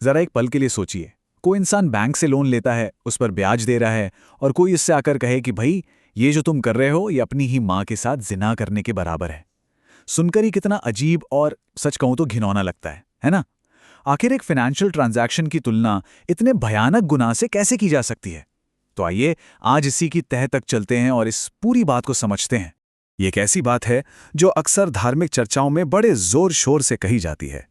जरा एक पल के लिए सोचिए, कोई इंसान बैंक से लोन लेता है, उस पर ब्याज दे रहा है, और कोई इससे आकर कहे कि भाई ये जो तुम कर रहे हो ये अपनी ही माँ के साथ जिना करने के बराबर है। सुनकर ही कितना अजीब और सच कहूं तो घिनौना लगता है ना? आखिर एक फाइनेंशियल ट्रांजैक्शन की तुलना इतने भयानक गुनाह से कैसे की जा सकती है? तो आइए आज इसी की तह तक चलते हैं और इस पूरी बात को समझते हैं। ये एक ऐसी बात है जो अक्सर धार्मिक चर्चाओं में बड़े जोर शोर से कही जाती है,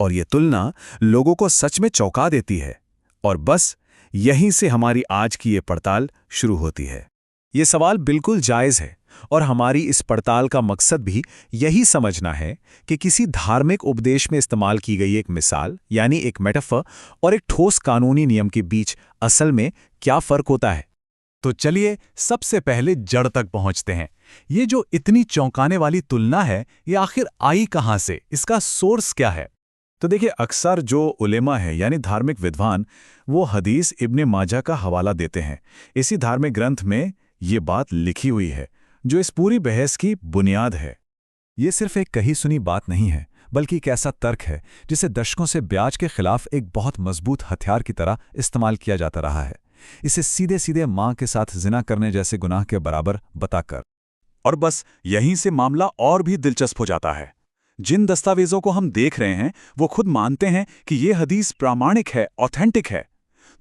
और ये तुलना लोगों को सच में चौंका देती है। और बस यहीं से हमारी आज की ये पड़ताल शुरू होती है। ये सवाल बिल्कुल जायज़ है, और हमारी इस पड़ताल का मकसद भी यही समझना है कि किसी धार्मिक उपदेश में इस्तेमाल की गई एक मिसाल यानी एक मेटाफर और एक ठोस कानूनी नियम के बीच असल में क्या फर्क होता है। तो चलिए सबसे पहले जड़ तक पहुंचते हैं। ये जो इतनी चौंकाने वाली तुलना है, ये आखिर आई कहां से, इसका सोर्स क्या है? तो देखिए, अक्सर जो उलेमा है यानी धार्मिक विद्वान, वो हदीस इब्ने माजा का हवाला देते हैं। इसी धार्मिक ग्रंथ में ये बात लिखी हुई है जो इस पूरी बहस की बुनियाद है। ये सिर्फ एक कही सुनी बात नहीं है, बल्कि एक ऐसा तर्क है जिसे दशकों से ब्याज के खिलाफ एक बहुत मजबूत हथियार की तरह इस्तेमाल किया जाता रहा है, इसे सीधे सीधे माँ के साथ जिना करने जैसे गुनाह के बराबर बताकर। और बस यहीं से मामला और भी दिलचस्प हो जाता है। जिन दस्तावेजों को हम देख रहे हैं वो खुद मानते हैं कि ये हदीस प्रामाणिक है, ऑथेंटिक है।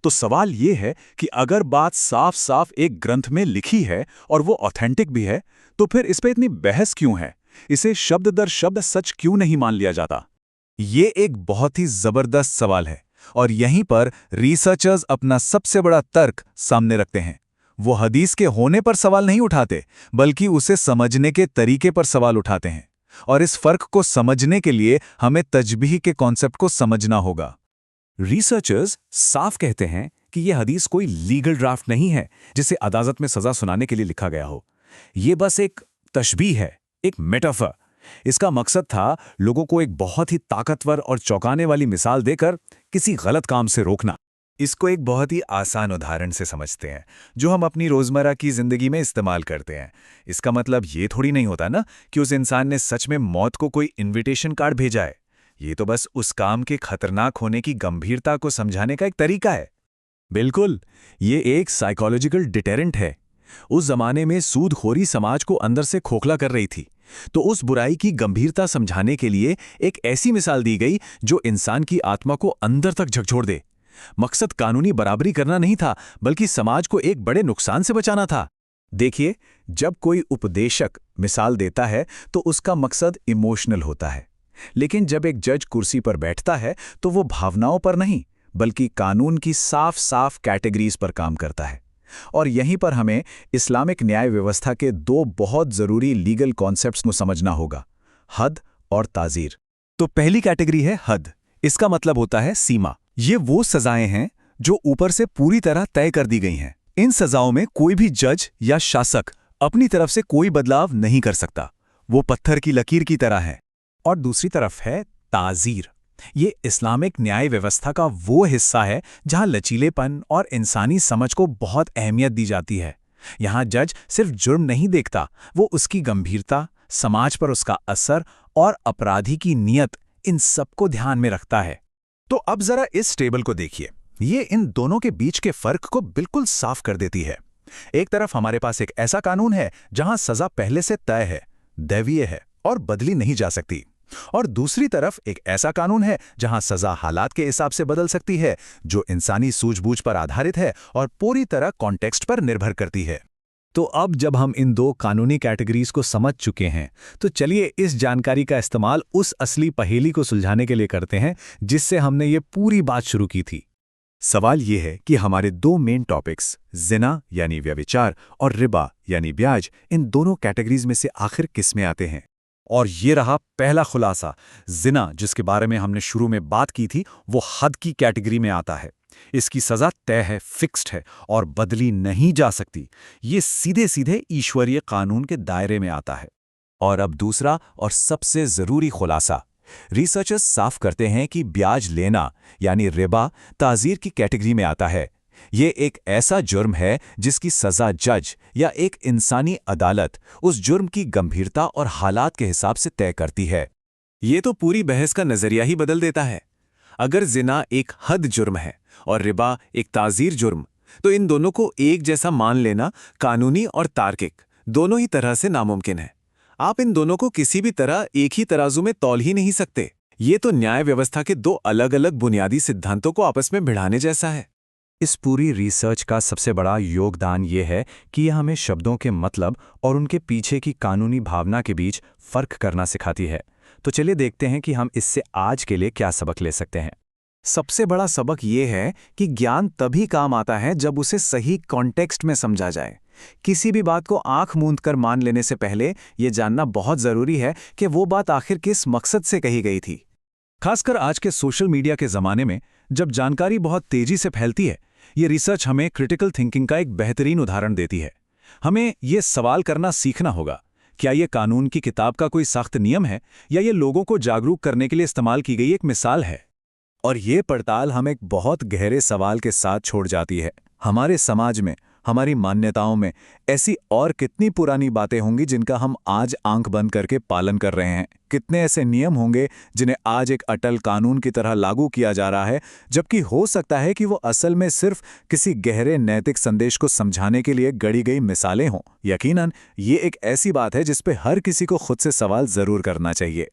तो सवाल ये है कि अगर बात साफ साफ एक ग्रंथ में लिखी है और वो ऑथेंटिक भी है, तो फिर इस पे इतनी बहस क्यों है? इसे शब्द दर शब्द सच क्यों नहीं मान लिया जाता? ये एक बहुत ही जबरदस्त सवाल है, और यहीं पर रिसर्चर्स अपना सबसे बड़ा तर्क सामने रखते हैं। वो हदीस के होने पर सवाल नहीं उठाते, बल्कि उसे समझने के तरीके पर सवाल उठाते हैं। और इस फर्क को समझने के लिए हमें तजबीह के कॉन्सेप्ट को समझना होगा। रिसर्चर्स साफ कहते हैं कि यह हदीस कोई लीगल ड्राफ्ट नहीं है जिसे अदालत में सजा सुनाने के लिए लिखा गया हो। यह बस एक तशबीह है, एक मेटाफर। इसका मकसद था लोगों को एक बहुत ही ताकतवर और चौंकाने वाली मिसाल देकर किसी गलत काम से रोकना। इसको एक बहुत ही आसान उदाहरण से समझते हैं जो हम अपनी रोजमर्रा की जिंदगी में इस्तेमाल करते हैं। इसका मतलब ये थोड़ी नहीं होता ना कि उस इंसान ने सच में मौत को कोई इनविटेशन कार्ड भेजा है। ये तो बस उस काम के खतरनाक होने की गंभीरता को समझाने का एक तरीका है। बिल्कुल, ये एक साइकोलॉजिकल डिटेरेंट है। उस जमाने में सूदखोरी समाज को अंदर से खोखला कर रही थी, तो उस बुराई की गंभीरता समझाने के लिए एक ऐसी मिसाल दी गई जो इंसान की आत्मा को अंदर तक झकझोर दे। मकसद कानूनी बराबरी करना नहीं था, बल्कि समाज को एक बड़े नुकसान से बचाना था। देखिए, जब कोई उपदेशक मिसाल देता है तो उसका मकसद इमोशनल होता है, लेकिन जब एक जज कुर्सी पर बैठता है तो वो भावनाओं पर नहीं, बल्कि कानून की साफ साफ कैटेगरीज पर काम करता है। और यहीं पर हमें इस्लामिक न्याय व्यवस्था के दो बहुत ज़रूरी लीगल कॉन्सेप्ट्स को समझना होगा, हद और ताज़ीर। तो पहली कैटेगरी है हद। इसका मतलब होता है सीमा। ये वो सजाएं हैं जो ऊपर से पूरी तरह तय कर दी गई हैं। इन सजाओं में कोई भी जज या शासक अपनी तरफ से कोई बदलाव नहीं कर सकता, वो पत्थर की लकीर की तरह है। और दूसरी तरफ है ताज़ीर। ये इस्लामिक न्याय व्यवस्था का वो हिस्सा है जहां लचीलेपन और इंसानी समझ को बहुत अहमियत दी जाती है। यहां जज सिर्फ जुर्म नहीं देखता, वो उसकी गंभीरता, समाज पर उसका असर और अपराधी की नीयत, इन सबको ध्यान में रखता है। तो अब जरा इस टेबल को देखिए, ये इन दोनों के बीच के फर्क को बिल्कुल साफ कर देती है। एक तरफ हमारे पास एक ऐसा कानून है जहां सजा पहले से तय है, दैवीय है और बदली नहीं जा सकती, और दूसरी तरफ एक ऐसा कानून है जहां सजा हालात के हिसाब से बदल सकती है, जो इंसानी सूझबूझ पर आधारित है और पूरी तरह कॉन्टेक्स्ट पर निर्भर करती है। तो अब जब हम इन दो कानूनी कैटेगरीज को समझ चुके हैं, तो चलिए इस जानकारी का इस्तेमाल उस असली पहेली को सुलझाने के लिए करते हैं जिससे हमने ये पूरी बात शुरू की थी। सवाल ये है कि हमारे दो मेन टॉपिक्स, जिना यानी व्यभिचार और रिबा यानी ब्याज, इन दोनों कैटेगरीज में से आखिर किस में आते हैं। और ये रहा पहला खुलासा। जिना, जिसके बारे में हमने शुरू में बात की थी, वो हद की कैटेगरी में आता है। इसकी सजा तय है, फिक्स्ड है और बदली नहीं जा सकती। ये सीधे सीधे ईश्वरीय कानून के दायरे में आता है। और अब दूसरा और सबसे जरूरी खुलासा। रिसर्चर्स साफ करते हैं कि ब्याज लेना यानी रिबा ताज़ीर की कैटेगरी में आता है। ये एक ऐसा जुर्म है जिसकी सजा जज या एक इंसानी अदालत उस जुर्म की गंभीरता और हालात के हिसाब से तय करती है। ये तो पूरी बहस का नजरिया ही बदल देता है। अगर जिना एक हद जुर्म है और रिबा एक ताज़ीर जुर्म, तो इन दोनों को एक जैसा मान लेना कानूनी और तार्किक दोनों ही तरह से नामुमकिन है। आप इन दोनों को किसी भी तरह एक ही तराजू में तौल ही नहीं सकते। ये तो न्याय व्यवस्था के दो अलग अलग बुनियादी सिद्धांतों को आपस में भिड़ाने जैसा है। इस पूरी रिसर्च का सबसे बड़ा योगदान ये है कि यह हमें शब्दों के मतलब और उनके पीछे की कानूनी भावना के बीच फ़र्क करना सिखाती है। तो चलिए देखते हैं कि हम इससे आज के लिए क्या सबक ले सकते हैं। सबसे बड़ा सबक ये है कि ज्ञान तभी काम आता है जब उसे सही कॉन्टेक्स्ट में समझा जाए। किसी भी बात को आंख मूंद कर मान लेने से पहले ये जानना बहुत ज़रूरी है कि वो बात आखिर किस मकसद से कही गई थी। खासकर आज के सोशल मीडिया के ज़माने में, जब जानकारी बहुत तेज़ी से फैलती है, ये रिसर्च हमें क्रिटिकल थिंकिंग का एक बेहतरीन उदाहरण देती है। हमें ये सवाल करना सीखना होगा, क्या ये कानून की किताब का कोई सख्त नियम है या ये लोगों को जागरूक करने के लिए इस्तेमाल की गई एक मिसाल है। और ये पड़ताल हमें एक बहुत गहरे सवाल के साथ छोड़ जाती है। हमारे समाज में, हमारी मान्यताओं में ऐसी और कितनी पुरानी बातें होंगी जिनका हम आज आंख बंद करके पालन कर रहे हैं। कितने ऐसे नियम होंगे जिन्हें आज एक अटल कानून की तरह लागू किया जा रहा है, जबकि हो सकता है कि वो असल में सिर्फ किसी गहरे नैतिक संदेश को समझाने के लिए गढ़ी गई मिसालें हों। यकीनन ये एक ऐसी बात है जिस पे हर किसी को खुद से सवाल जरूर करना चाहिए।